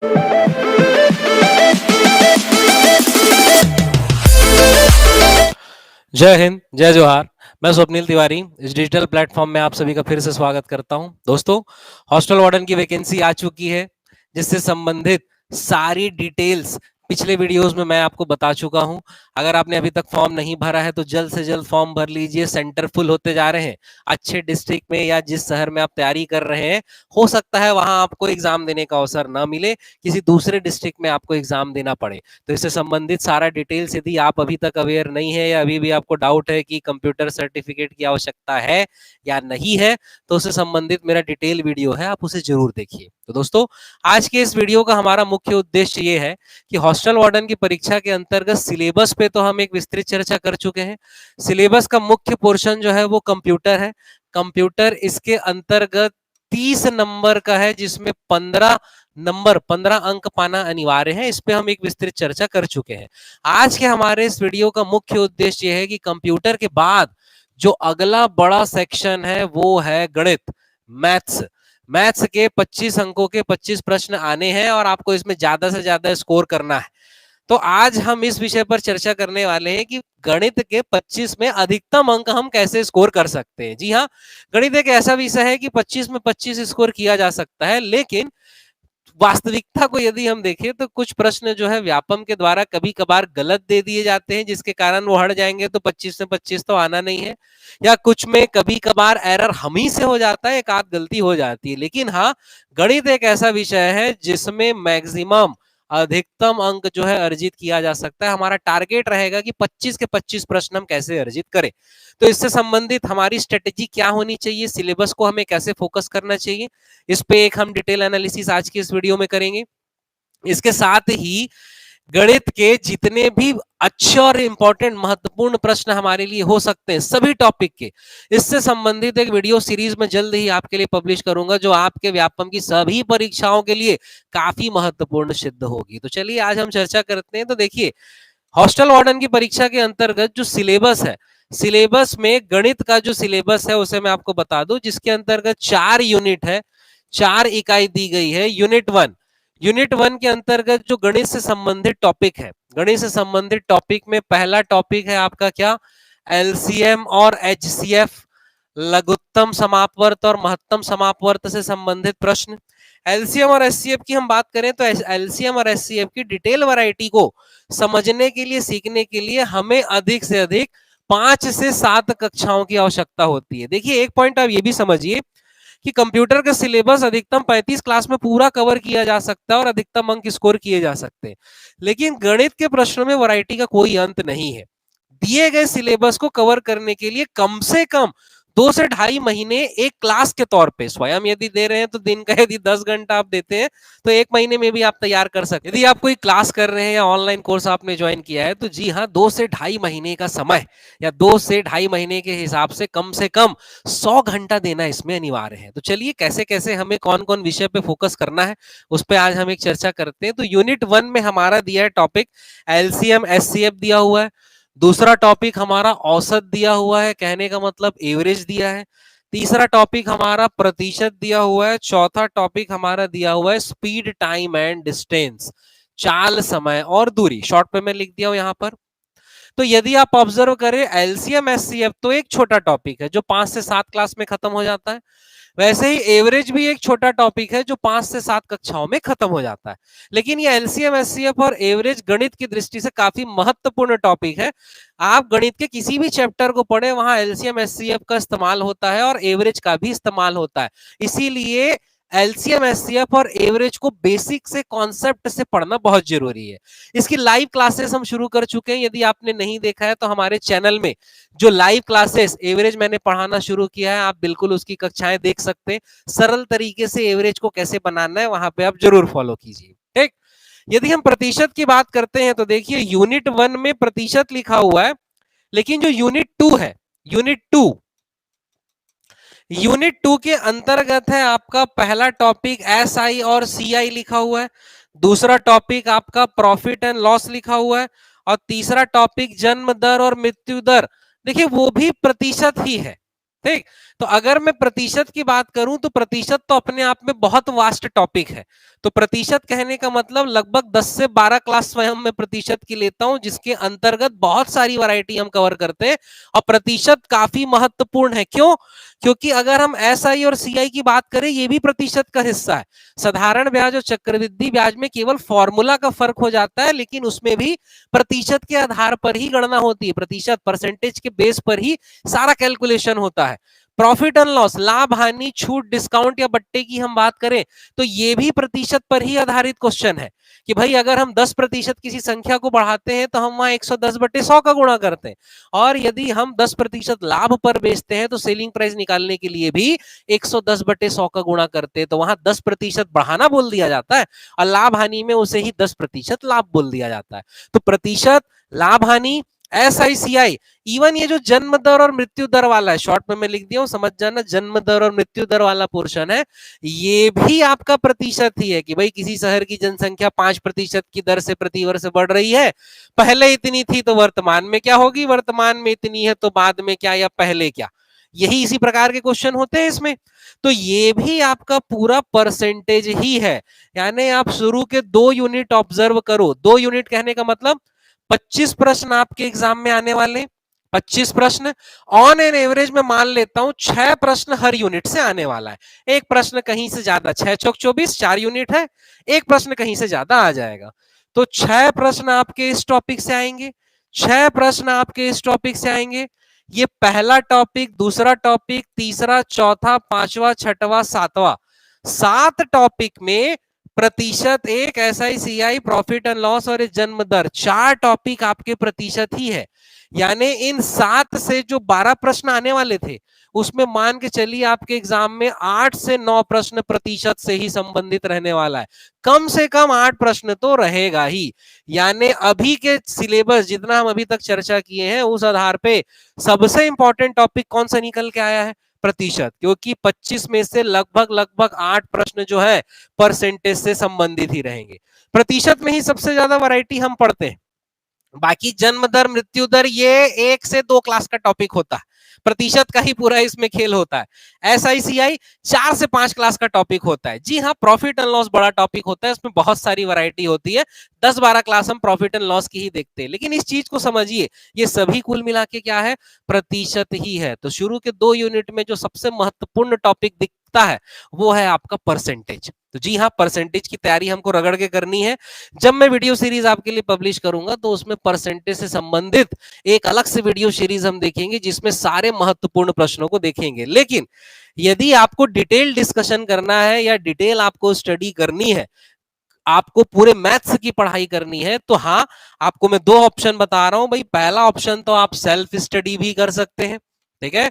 जय हिंद, जय जोहार। मैं स्वप्निल तिवारी इस डिजिटल प्लेटफॉर्म में आप सभी का फिर से स्वागत करता हूं। दोस्तों, हॉस्टल वार्डन की वैकेंसी आ चुकी है, जिससे संबंधित सारी डिटेल्स पिछले वीडियोस में मैं आपको बता चुका हूं। अगर आपने अभी तक फॉर्म नहीं भरा है तो जल्द से जल्द फॉर्म भर लीजिए। सेंटर फुल होते जा रहे हैं। अच्छे डिस्ट्रिक्ट में या जिस शहर में आप तैयारी कर रहे हैं, हो सकता है वहां आपको एग्जाम देने का अवसर ना मिले, किसी दूसरे डिस्ट्रिक्ट में आपको एग्जाम देना पड़े। तो इससे संबंधित सारा डिटेल्स, यदि आप अभी तक अवेयर नहीं है या अभी भी आपको डाउट है कि कंप्यूटर सर्टिफिकेट की आवश्यकता है या नहीं है, तो उससे संबंधित मेरा डिटेल वीडियो है, आप उसे जरूर देखिए। तो दोस्तों, आज के इस वीडियो का हमारा मुख्य उद्देश्य ये है कि हॉस्टल वार्डन की परीक्षा के अंतर्गत सिलेबस पे तो हम एक विस्तृत चर्चा कर चुके हैं। सिलेबस का मुख्य पोर्शन जो है वो कंप्यूटर है। कंप्यूटर इसके अंतर्गत 30 नंबर का है, जिसमें 15 अंक पाना अनिवार्य है। इस पे हम एक विस्तृत चर्चा कर चुके हैं। आज के हमारे इस वीडियो का मुख्य उद्देश्य यह है कि कंप्यूटर के बाद जो अगला बड़ा सेक्शन है वो है गणित, मैथ्स। मैथ्स के 25 अंकों के 25 प्रश्न आने हैं और आपको इसमें ज्यादा से ज्यादा स्कोर करना है। तो आज हम इस विषय पर चर्चा करने वाले हैं कि गणित के 25 में अधिकतम अंक हम कैसे स्कोर कर सकते हैं। जी हाँ, गणित एक ऐसा विषय है कि 25 में 25 स्कोर किया जा सकता है, लेकिन वास्तविकता को यदि हम देखें तो कुछ प्रश्न जो है व्यापम के द्वारा कभी कभार गलत दे दिए जाते हैं, जिसके कारण वो हट जाएंगे, तो 25 में 25 तो आना नहीं है। या कुछ में कभी कभार एरर हम ही से हो जाता है, एक आध गलती हो जाती है। लेकिन हाँ, गणित एक ऐसा विषय है जिसमें मैक्सिमम अधिकतम अंक जो है अर्जित किया जा सकता है। हमारा टारगेट रहेगा कि 25 के 25 प्रश्न हम कैसे अर्जित करें। तो इससे संबंधित हमारी स्ट्रेटेजी क्या होनी चाहिए, सिलेबस को हमें कैसे फोकस करना चाहिए, इस पे एक हम डिटेल एनालिसिस आज की इस वीडियो में करेंगे। इसके साथ ही गणित के जितने भी अच्छे और इंपॉर्टेंट महत्वपूर्ण प्रश्न हमारे लिए हो सकते हैं सभी टॉपिक के, इससे संबंधित एक वीडियो सीरीज में जल्द ही आपके लिए पब्लिश करूंगा, जो आपके व्यापम की सभी परीक्षाओं के लिए काफी महत्वपूर्ण सिद्ध होगी। तो चलिए आज हम चर्चा करते हैं। तो देखिए, हॉस्टल वार्डन की परीक्षा के अंतर्गत जो सिलेबस है, सिलेबस में गणित का जो सिलेबस है उसे मैं आपको बता दूं, जिसके अंतर्गत 4 यूनिट है, 4 इकाई दी गई है। यूनिट 1 के अंतर्गत जो गणित से संबंधित टॉपिक है, गणित से संबंधित टॉपिक में पहला टॉपिक है आपका क्या, एलसीएम और एचसीएफ, लघुत्तम समापवर्त और महत्तम समापवर्त से संबंधित प्रश्न। एलसीएम और एचसीएफ की हम बात करें तो एलसीएम और एचसीएफ की डिटेल वैरायटी को समझने के लिए, सीखने के लिए हमें अधिक से अधिक 5 से 7 कक्षाओं की आवश्यकता होती है। देखिए, एक पॉइंट आप ये भी समझिए कि कंप्यूटर का सिलेबस अधिकतम 35 क्लास में पूरा कवर किया जा सकता है और अधिकतम अंक स्कोर किए जा सकते हैं, लेकिन गणित के प्रश्नों में वैरायटी का कोई अंत नहीं है। दिए गए सिलेबस को कवर करने के लिए कम से कम 2 से ढाई महीने एक क्लास के तौर पे स्वयं यदि दे रहे हैं, तो दिन का यदि 10 घंटा आप देते हैं तो 1 महीने में भी आप तैयार कर सकते हैं। यदि आप कोई क्लास कर रहे हैं या ऑनलाइन कोर्स आपने ज्वाइन किया है, तो जी हाँ, 2 से ढाई महीने का समय या 2 से ढाई महीने के हिसाब से कम 100 घंटा देना इसमें अनिवार्य है। तो चलिए, कैसे कैसे हमें कौन कौन विषय पे फोकस करना है उस पर आज हम एक चर्चा करते हैं। तो यूनिट 1 में हमारा दिया है टॉपिक एलसीएम एचसीएफ दिया हुआ है। दूसरा टॉपिक हमारा औसत दिया हुआ है, कहने का मतलब एवरेज दिया है। तीसरा टॉपिक हमारा प्रतिशत दिया हुआ है। चौथा टॉपिक हमारा दिया हुआ है स्पीड, टाइम एंड डिस्टेंस, चाल, समय और दूरी। शॉर्ट पे मैं लिख दिया हूं यहां पर। तो यदि आप ऑब्जर्व करें, एलसीएम एचसीएफ तो एक छोटा टॉपिक है जो 5 से 7 क्लास में खत्म हो जाता है। वैसे ही एवरेज भी एक छोटा टॉपिक है जो 5 से 7 कक्षाओं में खत्म हो जाता है। लेकिन ये एलसीएम एचसीएफ और एवरेज गणित की दृष्टि से काफी महत्वपूर्ण टॉपिक है। आप गणित के किसी भी चैप्टर को पढ़े, वहां एलसीएम एचसीएफ का इस्तेमाल होता है और एवरेज का भी इस्तेमाल होता है। इसीलिए एलसीएम एचसीएफ और एवरेज को बेसिक से, कॉन्सेप्ट से पढ़ना बहुत जरूरी है। इसकी लाइव क्लासेस हम शुरू कर चुके हैं। यदि आपने नहीं देखा है तो हमारे चैनल में जो लाइव क्लासेस एवरेज मैंने पढ़ाना शुरू किया है, आप बिल्कुल उसकी कक्षाएं देख सकते हैं। सरल तरीके से एवरेज को कैसे बनाना है वहां पे आप जरूर फॉलो कीजिए। ठीक, यदि हम प्रतिशत की बात करते हैं तो देखिए, यूनिट 1 में प्रतिशत लिखा हुआ है, लेकिन जो यूनिट 2 है, यूनिट 2 के अंतर्गत है आपका पहला टॉपिक एसआई और सीआई लिखा हुआ है। दूसरा टॉपिक आपका प्रॉफिट एंड लॉस लिखा हुआ है। और तीसरा टॉपिक जन्म दर और मृत्यु दर, देखिए वो भी प्रतिशत ही है। ठीक, तो अगर मैं प्रतिशत की बात करूं तो प्रतिशत तो अपने आप में बहुत वास्ट टॉपिक है। तो प्रतिशत कहने का मतलब लगभग 10 से 12 क्लास स्वयं मैं प्रतिशत की लेता हूं, जिसके अंतर्गत बहुत सारी वैरायटी हम कवर करते हैं। और प्रतिशत काफी महत्वपूर्ण है। क्यों? क्योंकि अगर हम एसआई और सीआई की बात करें, ये भी प्रतिशत का हिस्सा है। साधारण ब्याज और चक्रवृद्धि ब्याज में केवल फॉर्मूला का फर्क हो जाता है, लेकिन उसमें भी प्रतिशत के आधार पर ही गणना होती है। प्रतिशत परसेंटेज के बेस पर ही सारा कैलकुलेशन होता है। प्रॉफिट एंड लॉस, लाभ हानि, छूट, डिस्काउंट या बट्टे की हम बात करें तो ये भी प्रतिशत पर ही आधारित क्वेश्चन है कि भाई अगर हम 10% किसी संख्या को बढ़ाते हैं तो हम वहां 110/100 का गुणा करते हैं, और यदि हम 10% लाभ पर बेचते हैं तो सेलिंग प्राइस निकालने के लिए भी 110/100 का गुणा करते हैं। तो वहां 10% बढ़ाना बोल दिया जाता है और लाभ हानि में उसे ही 10% लाभ बोल दिया जाता है। तो प्रतिशत, लाभ हानि, एसआईसीआई, इवन ये जो जन्म दर और मृत्यु दर वाला है, शॉर्ट में मैं लिख दिया हूं, समझ जाना, जन्म दर और मृत्यु दर वाला पोर्शन है, ये भी आपका प्रतिशत ही है कि भाई किसी शहर की जनसंख्या 5% की दर से प्रति वर्ष बढ़ रही है। पहले इतनी थी तो वर्तमान में क्या होगी, वर्तमान में इतनी है तो बाद में क्या या पहले क्या। यही इसी प्रकार के क्वेश्चन होते हैं इसमें। तो ये भी आपका पूरा परसेंटेज ही है। यानी आप शुरू के 2 यूनिट ऑब्जर्व करो। 2 यूनिट कहने का मतलब 25 प्रश्न आपके एग्जाम में आने वाले, 25 प्रश्न ऑन एन एवरेज में मान लेता हूं 6 प्रश्न हर यूनिट से आने वाला है। एक प्रश्न कहीं से ज्यादा, 6 चौक 24, 4 यूनिट है, एक प्रश्न कहीं से ज्यादा आ जाएगा। तो 6 प्रश्न आपके इस टॉपिक से आएंगे, 6 प्रश्न आपके इस टॉपिक से आएंगे। ये पहला टॉपिक, दूसरा टॉपिक, तीसरा, चौथा, पांचवा, छठवां, सातवां, 7 टॉपिक में प्रतिशत एक, एसआईसीआई, प्रॉफिट एंड लॉस और जन्म दर, 4 टॉपिक आपके प्रतिशत ही है। यानी इन 7 से जो 12 प्रश्न आने वाले थे उसमें मान के चलिए आपके एग्जाम में 8 से 9 प्रश्न प्रतिशत से ही संबंधित रहने वाला है। कम से कम 8 प्रश्न तो रहेगा ही। यानी अभी के सिलेबस जितना हम अभी तक चर्चा किए हैं उस आधार पे सबसे इंपॉर्टेंट टॉपिक कौन सा निकल के आया है, प्रतिशत। क्योंकि 25 में से लगभग लगभग 8 प्रश्न जो है परसेंटेज से संबंधित ही रहेंगे। प्रतिशत में ही सबसे ज्यादा वैरायटी हम पढ़ते हैं। बाकी जन्म दर, मृत्यु दर ये 1 से 2 क्लास का टॉपिक होता है, प्रतिशत का ही पूरा इसमें खेल होता है। एसआईसीआई 4 से 5 क्लास का टॉपिक होता है। जी हाँ, प्रॉफिट एंड लॉस बड़ा टॉपिक होता है, उसमें बहुत सारी वैरायटी होती है। 10-12 क्लास हम प्रॉफिट एंड लॉस की ही देखते हैं। लेकिन इस चीज को समझिए, ये सभी कुल मिला के क्या है, प्रतिशत ही है। तो शुरू के 2 यूनिट में जो सबसे महत्वपूर्ण टॉपिक दिखता है वो है आपका परसेंटेज। तो जी हाँ, परसेंटेज की तैयारी हमको रगड़ के करनी है। जब मैं वीडियो सीरीज आपके लिए पब्लिश करूंगा तो उसमें परसेंटेज से संबंधित एक अलग से वीडियो सीरीज हम देखेंगे जिसमें सारे महत्वपूर्ण प्रश्नों को देखेंगे। लेकिन यदि आपको डिटेल डिस्कशन करना है या डिटेल आपको स्टडी करनी है, आपको पूरे मैथ्स की पढ़ाई करनी है, तो हाँ, आपको मैं 2 ऑप्शन बता रहा हूं भाई। पहला ऑप्शन तो आप सेल्फ स्टडी भी कर सकते हैं, ठीक है,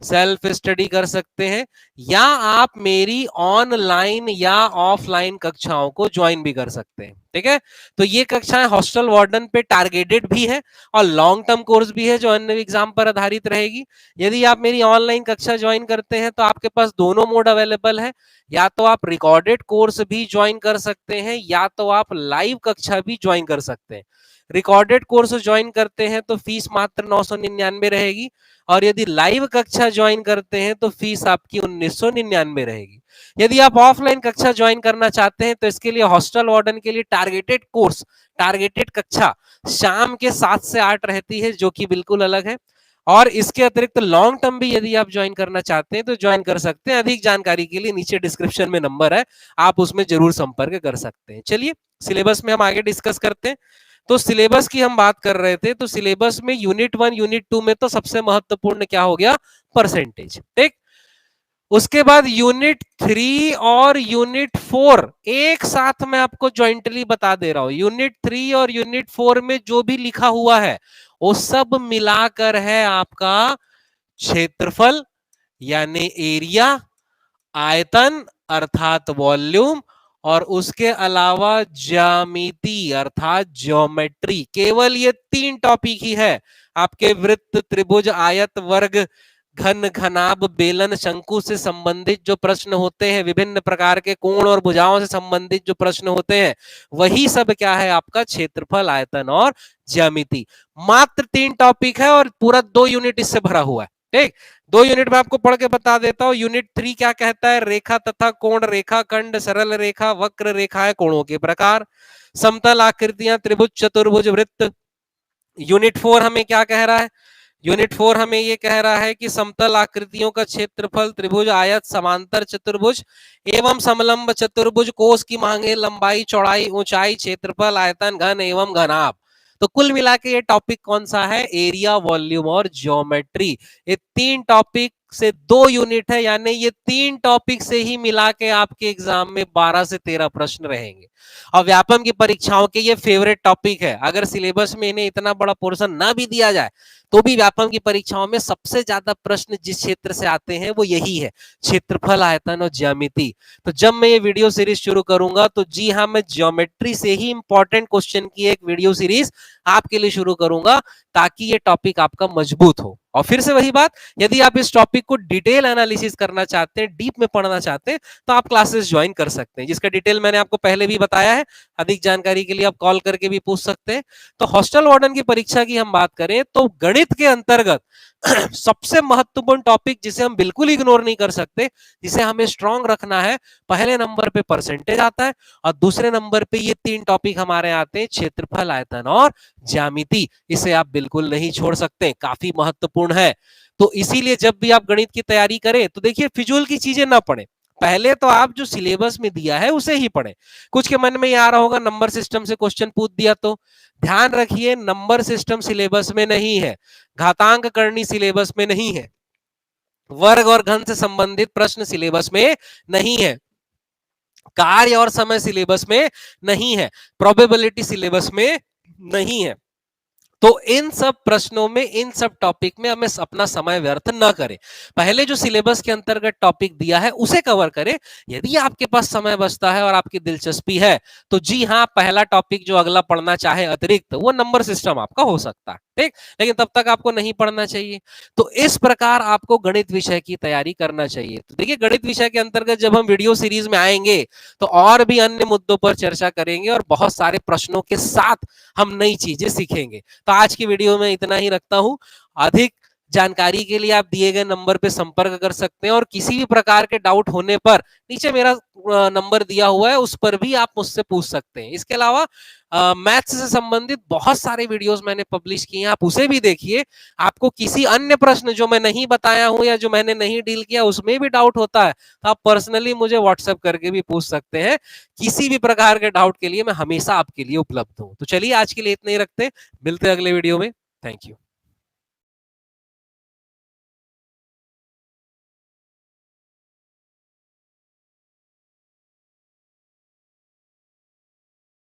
सेल्फ स्टडी कर सकते हैं, या आप मेरी ऑनलाइन या ऑफलाइन कक्षाओं को ज्वाइन भी कर सकते हैं, ठीक है। तो ये कक्षाएं हॉस्टल वार्डन पे टारगेटेड भी है और लॉन्ग टर्म कोर्स भी है जो अन्य एग्जाम पर आधारित रहेगी। यदि आप मेरी ऑनलाइन कक्षा ज्वाइन करते हैं तो आपके पास दोनों मोड अवेलेबल है, या तो आप रिकॉर्डेड कोर्स भी ज्वाइन कर सकते हैं या तो आप लाइव कक्षा भी ज्वाइन कर सकते हैं। रिकॉर्डेड कोर्स ज्वाइन करते हैं तो फीस मात्र 999 रहेगी, और यदि लाइव कक्षा ज्वाइन करते हैं तो फीस आपकी 1999 रहेगी। यदि आप ऑफलाइन कक्षा ज्वाइन करना चाहते हैं तो इसके लिए हॉस्टल वार्डन के लिए टारगेटेड कोर्स, टारगेटेड कक्षा शाम के 7 से 8 रहती है, जो कि बिल्कुल अलग है। और इसके अतिरिक्त लॉन्ग टर्म भी यदि आप ज्वाइन करना चाहते हैं तो ज्वाइन कर सकते हैं। अधिक जानकारी के लिए नीचे डिस्क्रिप्शन में नंबर है, आप उसमें जरूर संपर्क कर सकते हैं। चलिए सिलेबस में हम आगे डिस्कस करते हैं। तो सिलेबस की हम बात कर रहे थे, तो सिलेबस में यूनिट 1 यूनिट 2 में तो सबसे महत्वपूर्ण क्या हो गया, परसेंटेज, ठीक। उसके बाद यूनिट 3 और यूनिट 4 एक साथ मैं आपको ज्वाइंटली बता दे रहा हूं। यूनिट 3 और यूनिट 4 में जो भी लिखा हुआ है वो सब मिलाकर है आपका क्षेत्रफल यानी एरिया, आयतन अर्थात वॉल्यूम, और उसके अलावा ज्यामिति अर्थात ज्योमेट्री। केवल ये 3 टॉपिक ही है। आपके वृत्त, त्रिभुज, आयत, वर्ग, घन, घनाभ, बेलन, शंकु से संबंधित जो प्रश्न होते हैं, विभिन्न प्रकार के कोण और भुजाओं से संबंधित जो प्रश्न होते हैं, वही सब क्या है आपका क्षेत्रफल, आयतन और ज्यामिति। मात्र 3 टॉपिक है और पूरा 2 यूनिट इससे भरा हुआ है। ठीक, 2 यूनिट में आपको पढ़ के बता देता हूं। यूनिट 3 क्या कहता है? रेखा तथा कोण, रेखा खंड, सरल रेखा, वक्र रेखा है, कोणों के प्रकार, समतल आकृतियां, त्रिभुज, चतुर्भुज, वृत्त। यूनिट 4 हमें क्या कह रहा है? यूनिट 4 हमें ये कह रहा है कि समतल आकृतियों का क्षेत्रफल, त्रिभुज, आयत, समांतर चतुर्भुज एवं समलंब चतुर्भुज, कोस की मांगे, लंबाई, चौड़ाई, ऊंचाई, क्षेत्रफल, आयतन, घन एवं घनाभ। तो कुल मिला के ये टॉपिक कौन सा है? एरिया, वॉल्यूम और ज्योमेट्री। ये 3 टॉपिक से 2 यूनिट है, यानी ये 3 टॉपिक से ही मिला के आपके एग्जाम में 12 से 13 प्रश्न रहेंगे। और व्यापम की परीक्षाओं के ये फेवरेट टॉपिक है। अगर सिलेबस में इन्हें इतना बड़ा पोर्शन ना भी दिया जाए तो भी व्यापम की परीक्षाओं में सबसे ज्यादा प्रश्न जिस क्षेत्र से आते हैं वो यही है, क्षेत्रफल, आयतन और ज्यामिति। तो जब मैं ये वीडियो सीरीज शुरू करूंगा तो जी हाँ, मैं ज्योमेट्री से ही इंपॉर्टेंट क्वेश्चन की एक वीडियो सीरीज आपके लिए शुरू करूंगा, ताकि ये टॉपिक आपका मजबूत हो। और फिर से वही बात, यदि आप इस टॉपिक को डिटेल एनालिसिस करना चाहते हैं, डीप में पढ़ना चाहते हैं, तो आप क्लासेस ज्वाइन कर सकते हैं, जिसका डिटेल मैंने आपको पहले भी बताया है। अधिक जानकारी के लिए आप कॉल करके भी पूछ सकते हैं। तो हॉस्टल वार्डन की परीक्षा की हम बात करें तो गणित के अंतर्गत सबसे महत्वपूर्ण टॉपिक जिसे हम बिल्कुल इग्नोर नहीं कर सकते, जिसे हमें स्ट्रांग रखना है, पहले नंबर पे परसेंटेज आता है और दूसरे नंबर पे ये 3 टॉपिक हमारे आते हैं, क्षेत्रफल, आयतन और ज्यामिति। इसे आप बिल्कुल नहीं छोड़ सकते, काफी महत्वपूर्ण है। तो इसीलिए जब भी आप गणित की तैयारी करें तो देखिए, फिजूल की चीजें ना पढ़ें, पहले तो आप जो सिलेबस में दिया है उसे ही पढ़ें। कुछ के मन में ये आ रहा होगा नंबर सिस्टम से क्वेश्चन पूछ दिया, तो ध्यान रखिए, नंबर सिस्टम सिलेबस में नहीं है, घातांक करनी सिलेबस में नहीं है, वर्ग और घन से संबंधित प्रश्न सिलेबस में नहीं है, कार्य और समय सिलेबस में नहीं है, प्रोबेबिलिटी सिलेबस में नहीं है। तो इन सब प्रश्नों में, इन सब टॉपिक में हमें अपना समय व्यर्थ न करें, पहले जो सिलेबस के अंतर्गत टॉपिक दिया है उसे कवर करें। यदि आपके पास समय बचता है और आपकी दिलचस्पी है तो जी हाँ, पहला टॉपिक जो अगला पढ़ना चाहे अतिरिक्त, वो नंबर सिस्टम आपका हो सकता है, ठीक, लेकिन तब तक आपको नहीं पढ़ना चाहिए। तो इस प्रकार आपको गणित विषय की तैयारी करना चाहिए। तो देखिए, गणित विषय के अंतर्गत जब हम वीडियो सीरीज में आएंगे तो और भी अन्य मुद्दों पर चर्चा करेंगे और बहुत सारे प्रश्नों के साथ हम नई चीजें सीखेंगे। तो आज की वीडियो में इतना ही रखता हूं। अधिक जानकारी के लिए आप दिए गए नंबर पे संपर्क कर सकते हैं और किसी भी प्रकार के डाउट होने पर नीचे मेरा नंबर दिया हुआ है, उस पर भी आप मुझसे पूछ सकते हैं। इसके अलावा मैथ्स से संबंधित बहुत सारे वीडियोस मैंने पब्लिश किए हैं, आप उसे भी देखिए। आपको किसी अन्य प्रश्न जो मैं नहीं बताया हूं या जो मैंने नहीं डील किया उसमें भी डाउट होता है तो आप पर्सनली मुझे व्हाट्सएप करके भी पूछ सकते हैं। किसी भी प्रकार के डाउट के लिए मैं हमेशा आपके लिए उपलब्ध हूं। तो चलिए, आज के लिए इतना ही रखते हैं, मिलते हैं अगले वीडियो में। Thank you.